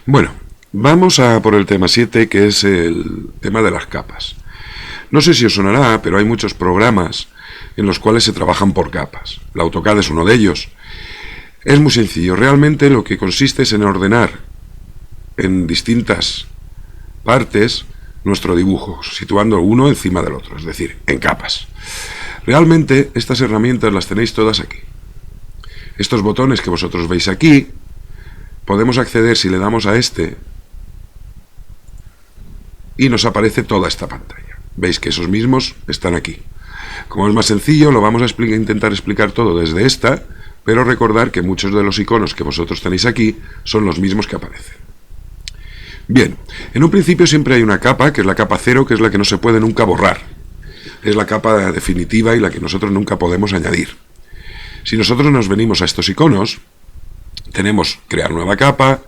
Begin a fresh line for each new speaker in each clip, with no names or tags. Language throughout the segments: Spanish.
Bueno, vamos a por el tema 7, que es el tema de las capas. No sé si os sonará, pero hay muchos programas en los cuales se trabajan por capas. El AutoCAD es uno de ellos. Es muy sencillo. Realmente lo que consiste es en ordenar en distintas partes nuestro dibujo, situando uno encima del otro, es decir, en capas. Realmente estas herramientas las tenéis todas aquí. Estos botones que vosotros veis aquí, podemos acceder si le damos a este y nos aparece toda esta pantalla. Veis que esos mismos están aquí. Como es más sencillo, lo vamos a intentar explicar todo desde esta, pero recordar que muchos de los iconos que vosotros tenéis aquí son los mismos que aparecen. Bien, en un principio siempre hay una capa, que es la capa 0, que es la que no se puede nunca borrar. Es la capa definitiva y la que nosotros nunca podemos añadir. Si nosotros nos venimos a estos iconos, tenemos crear nueva capa,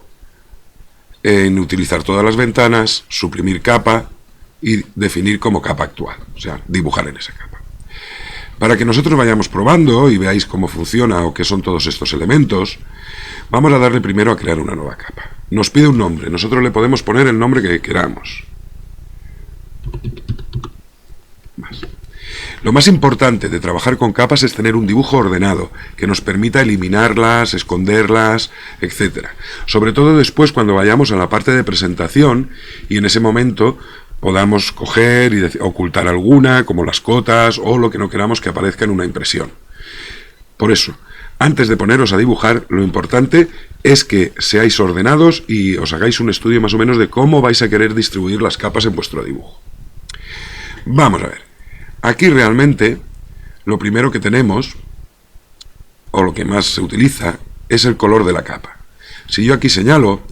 utilizar todas las ventanas, suprimir capa y definir como capa actual, o sea, dibujar en esa capa. Para que nosotros vayamos probando y veáis cómo funciona o qué son todos estos elementos, vamos a darle primero a crear una nueva capa. Nos pide un nombre, nosotros le podemos poner el nombre que queramos. Lo más importante de trabajar con capas es tener un dibujo ordenado, que nos permita eliminarlas, esconderlas, etc. Sobre todo después cuando vayamos a la parte de presentación y en ese momento podamos coger y ocultar alguna, como las cotas o lo que no queramos que aparezca en una impresión. Por eso, antes de poneros a dibujar, lo importante es que seáis ordenados y os hagáis un estudio más o menos de cómo vais a querer distribuir las capas en vuestro dibujo. Vamos a ver. Aquí realmente lo primero que tenemos, o lo que más se utiliza, es el color de la capa. Si yo aquí señalo,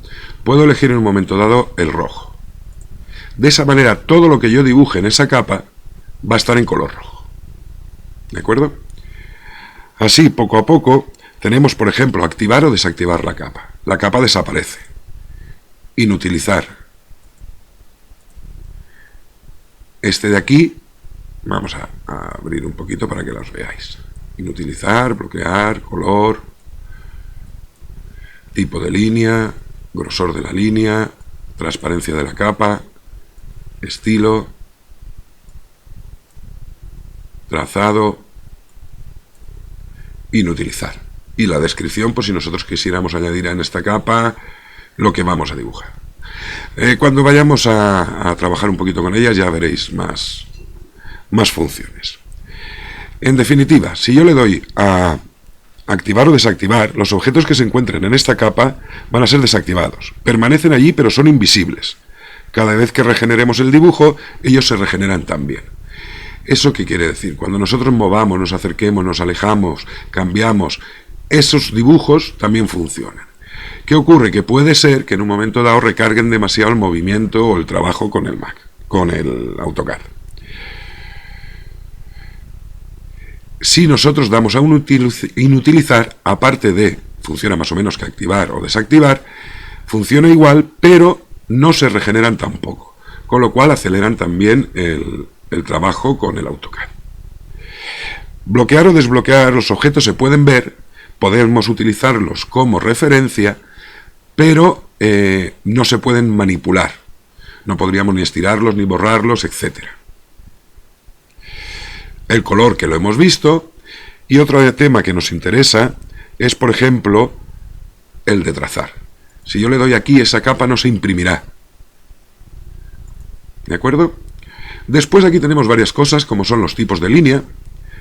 puedo elegir en un momento dado el rojo. De esa manera, todo lo que yo dibuje en esa capa va a estar en color rojo. ¿De acuerdo? Así, poco a poco, tenemos, por ejemplo, activar o desactivar la capa. La capa desaparece. Inutilizar. Este de aquí, vamos a abrir un poquito para que los veáis. Inutilizar, bloquear, color, tipo de línea, grosor de la línea, transparencia de la capa, estilo, trazado, inutilizar. Y la descripción, pues si nosotros quisiéramos añadir en esta capa lo que vamos a dibujar. Cuando vayamos a trabajar un poquito con ellas ya veréis más funciones. En definitiva, si yo le doy a activar o desactivar, los objetos que se encuentren en esta capa van a ser desactivados. Permanecen allí pero son invisibles. Cada vez que regeneremos el dibujo, ellos se regeneran también. ¿Eso qué quiere decir? Cuando nosotros movamos, nos acerquemos, nos alejamos, cambiamos, esos dibujos también funcionan. ¿Qué ocurre? Que puede ser que en un momento dado recarguen demasiado el movimiento o el trabajo con el Mac, con el AutoCAD. Si nosotros damos a un inutilizar, aparte de, funciona más o menos que activar o desactivar, funciona igual, pero no se regeneran tampoco, con lo cual aceleran también el trabajo con el AutoCAD. Bloquear o desbloquear los objetos se pueden ver, podemos utilizarlos como referencia, pero no se pueden manipular. No podríamos ni estirarlos, ni borrarlos, etc. El color, que lo hemos visto, y otro tema que nos interesa es, por ejemplo, el de trazar. Si yo le doy aquí, esa capa no se imprimirá. ¿De acuerdo? Después aquí tenemos varias cosas, como son los tipos de línea,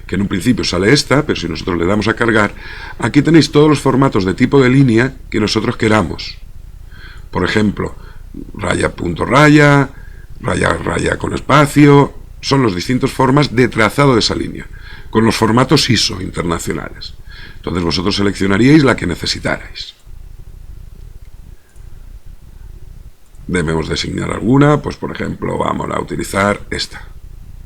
que en un principio sale esta, pero si nosotros le damos a cargar, aquí tenéis todos los formatos de tipo de línea que nosotros queramos. Por ejemplo, raya, punto, raya, raya, raya con espacio, son las distintas formas de trazado de esa línea, con los formatos ISO internacionales. Entonces vosotros seleccionaríais la que necesitarais. Debemos designar alguna, pues por ejemplo vamos a utilizar esta.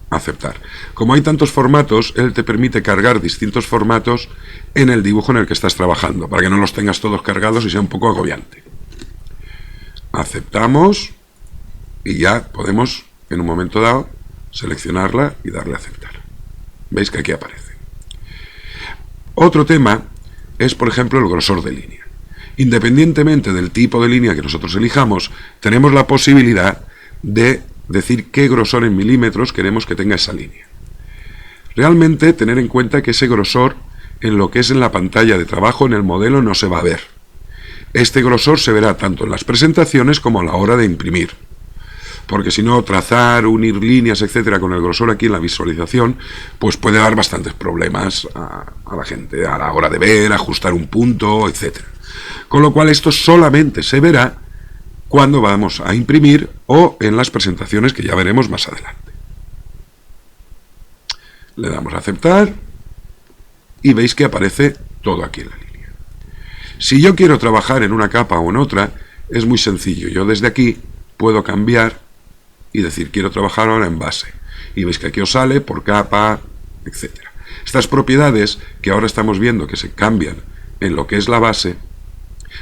Aceptar. Como hay tantos formatos, él te permite cargar distintos formatos en el dibujo en el que estás trabajando, para que no los tengas todos cargados y sea un poco agobiante. Aceptamos y ya podemos, en un momento dado, seleccionarla y darle a aceptar. ¿Veis que aquí aparece? Otro tema es, por ejemplo, el grosor de línea. Independientemente del tipo de línea que nosotros elijamos, tenemos la posibilidad de decir qué grosor en milímetros queremos que tenga esa línea. Realmente tener en cuenta que ese grosor en lo que es en la pantalla de trabajo en el modelo no se va a ver. Este grosor se verá tanto en las presentaciones como a la hora de imprimir. Porque si no, trazar, unir líneas, etcétera, con el grosor aquí en la visualización, pues puede dar bastantes problemas a la gente a la hora de ver, ajustar un punto, etcétera. Con lo cual esto solamente se verá cuando vamos a imprimir o en las presentaciones que ya veremos más adelante. Le damos a aceptar y veis que aparece todo aquí en la línea. Si yo quiero trabajar en una capa o en otra, es muy sencillo. Yo desde aquí puedo cambiar y decir quiero trabajar ahora en base. Y veis que aquí os sale por capa, etcétera. Estas propiedades que ahora estamos viendo que se cambian en lo que es la base,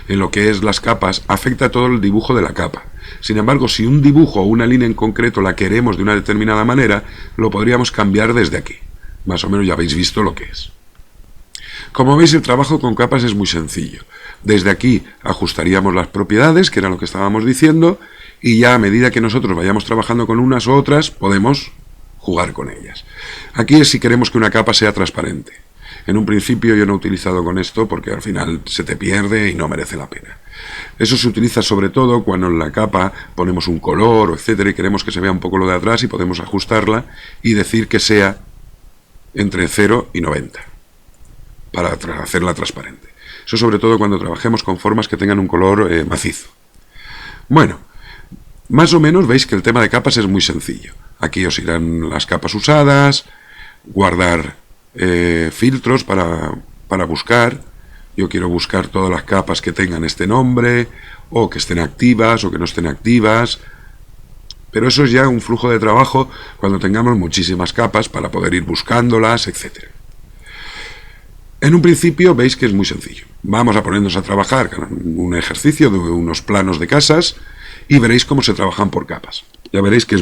en lo que es las capas, afecta a todo el dibujo de la capa. Sin embargo, si un dibujo o una línea en concreto la queremos de una determinada manera, lo podríamos cambiar desde aquí. Más o menos ya habéis visto lo que es. Como veis, el trabajo con capas es muy sencillo. Desde aquí ajustaríamos las propiedades, que era lo que estábamos diciendo, y ya a medida que nosotros vayamos trabajando con unas u otras, podemos jugar con ellas. Aquí es si queremos que una capa sea transparente. En un principio yo no he utilizado con esto porque al final se te pierde y no merece la pena. Eso se utiliza sobre todo cuando en la capa ponemos un color, etcétera, y queremos que se vea un poco lo de atrás y podemos ajustarla y decir que sea entre 0 y 90 para hacerla transparente. Eso sobre todo cuando trabajemos con formas que tengan un color macizo. Bueno, más o menos veis que el tema de capas es muy sencillo. Aquí os irán las capas usadas, guardar filtros para buscar. Yo quiero buscar todas las capas que tengan este nombre, o que estén activas, o que no estén activas. Pero eso es ya un flujo de trabajo cuando tengamos muchísimas capas para poder ir buscándolas, etc. En un principio veis que es muy sencillo. Vamos a ponernos a trabajar un ejercicio de unos planos de casas y veréis cómo se trabajan por capas. Ya veréis que es muy